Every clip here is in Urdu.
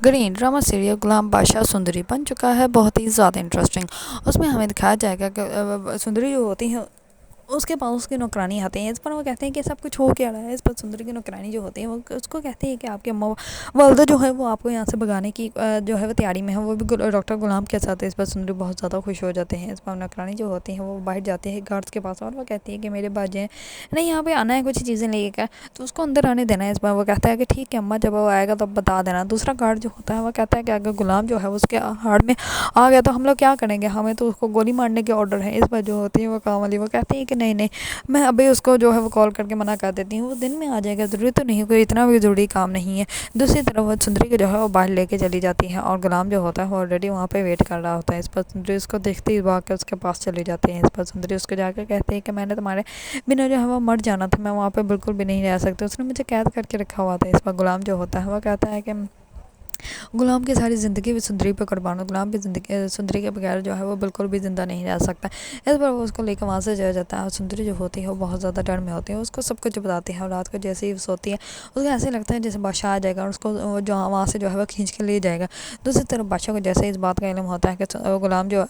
گرین ڈرامہ سیریل غلام بادشاہ سندری بن چکا ہے بہت ہی زیادہ انٹرسٹنگ۔ اس میں ہمیں دکھایا جائے گا کہ سندری جو ہوتی ہے اس کے پاس اس کی نوکرانی آتے ہیں، اس پر وہ کہتے ہیں کہ سب کچھ ہو کیا رہا ہے۔ اس پر سندری کی نوکرانی جو ہوتی ہے وہ اس کو کہتے ہیں کہ آپ کے والدہ جو ہے وہ آپ کو یہاں سے بھگانے کی جو ہے وہ تیاری میں ہے، وہ بھی ڈاکٹر غلام کے ساتھ ہے۔ اس پر سندری بہت زیادہ خوش ہو جاتے ہیں۔ اس پر نوکرانی جو ہوتی ہیں وہ باہر جاتے ہیں گارڈس کے پاس اور وہ کہتی ہے کہ میرے باجی ہیں نہیں یہاں پہ آنا ہے کچھ چیزیں لے کر، تو اس کو اندر آنے دینا ہے۔ اس پر وہ کہتا ہے کہ ٹھیک ہے اماں، جب وہ آئے گا تب بتا دینا۔ دوسرا گارڈ جو ہوتا ہے وہ کہتا ہے کہ اگر غلام جو ہے اس کے ہارٹ میں آ گیا تو ہم لوگ کیا کریں گے، ہمیں تو اس کو گولی مارنے کے آرڈر ہے۔ اس پر جو ہوتی ہے وہ کام والی وہ کہتی ہے کہ نہیں نہیں، میں ابھی اس کو جو ہے وہ کال کر کے منع کر دیتی ہوں، وہ دن میں آ جائے گا، ضروری تو نہیں، کوئی اتنا بھی ضروری کام نہیں ہے۔ دوسری طرف وہ سندری کو جو ہے وہ باہر لے کے چلی جاتی ہے اور غلام جو ہوتا ہے وہ آلریڈی وہاں پہ ویٹ کر رہا ہوتا ہے۔ اس پر سندری اس کو دیکھتے ہی بھاگ کے اس کے پاس چلی جاتی ہے۔ اس پر سندری اس کو جا کے کہتی ہے کہ میں نے تمہارے بنا جو ہے وہ مر جانا تھا، میں وہاں پہ بالکل بھی نہیں رہ سکتی، اس نے مجھے قید کر کے رکھا ہوا تھا۔ اس پر غلام جو ہوتا ہے وہ کہتا ہے کہ غلام کی ساری زندگی بھی سندری پہ قربان ہو، غلام بھی زندگی سندری کے بغیر جو ہے وہ بالکل بھی زندہ نہیں رہ سکتا۔ اس پر وہ اس کو لے کے وہاں سے چلا جاتا ہے اور سندری جو ہوتی ہے وہ بہت زیادہ ڈر میں ہوتی ہے، اس کو سب کچھ بتاتی ہے اور رات کو جیسے ہی سوتی ہے اس کو ایسے لگتا ہے جیسے بادشاہ آ جائے گا اور اس کو جو وہاں سے جو ہے وہ کھینچ کے لے جائے گا۔ دوسری طرف بادشاہ کو جیسے اس بات کا علم ہوتا ہے کہ غلام جو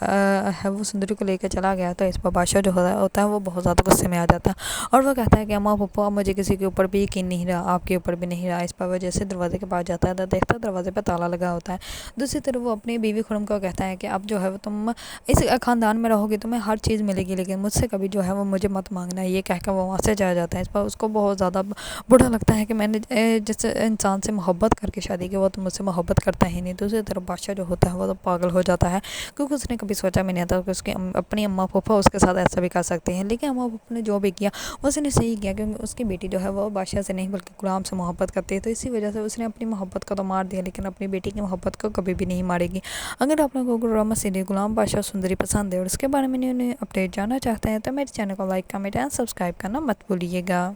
ہے وہ سندری کو لے کے چلا گیا، تو اس پر بادشاہ جو ہوتا ہے وہ بہت زیادہ غصے میں آ جاتا ہے اور وہ کہتا ہے کہ اماں پپا مجھے کسی کے اوپر بھی یقین نہیں رہا، آپ کے اوپر بھی نہیں رہا۔ اس پر وہ جیسے دروازے کے پاس جاتا ہے تو دیکھتا ہے دروازے پہ تالا لگا ہوتا ہے۔ دوسری طرف وہ اپنی بیوی خرم کو کہتا ہے کہ اب جو ہے وہ تم اس خاندان میں رہو گی، تمہیں ہر چیز ملے گی، لیکن مجھ سے کبھی جو ہے وہ مجھے مت مانگنا ہے، یہ کہہ کر وہ وہاں سے چلا جاتا ہے۔ اس پر اس کو بہت زیادہ برا لگتا ہے کہ میں نے جس انسان سے محبت کر کے شادی کی وہ تو مجھ سے محبت کرتا ہی نہیں۔ دوسری طرف بادشاہ جو ہوتا ہے وہ تو پاگل ہو جاتا ہے کیونکہ اس نے کبھی سوچا بھی نہیں تھا کہ اس کی اپنی اماں پھوپھا اس کے ساتھ ایسا بھی کر سکتے ہیں، لیکن اماں پھوپھا نے جو بھی کیا اس نے صحیح کیا، کیونکہ اس کی بیٹی جو ہے وہ بادشاہ سے نہیں بلکہ غلام سے محبت کرتی ہے، تو اسی وجہ سے اس نے اپنی محبت کو تو مار دیا لیکن اپنی بیٹی کی محبت کو کبھی بھی نہیں مارے گی۔ اگر آپ لوگوں کو ڈرامہ سیریل غلام بادشاہ سندری پسند ہے اور اس کے بارے میں انہیں اپڈیٹ جاننا چاہتے ہیں تو میرے چینل کو لائک کمنٹ اینڈ سبسکرائب کرنا مت بھولیے گا۔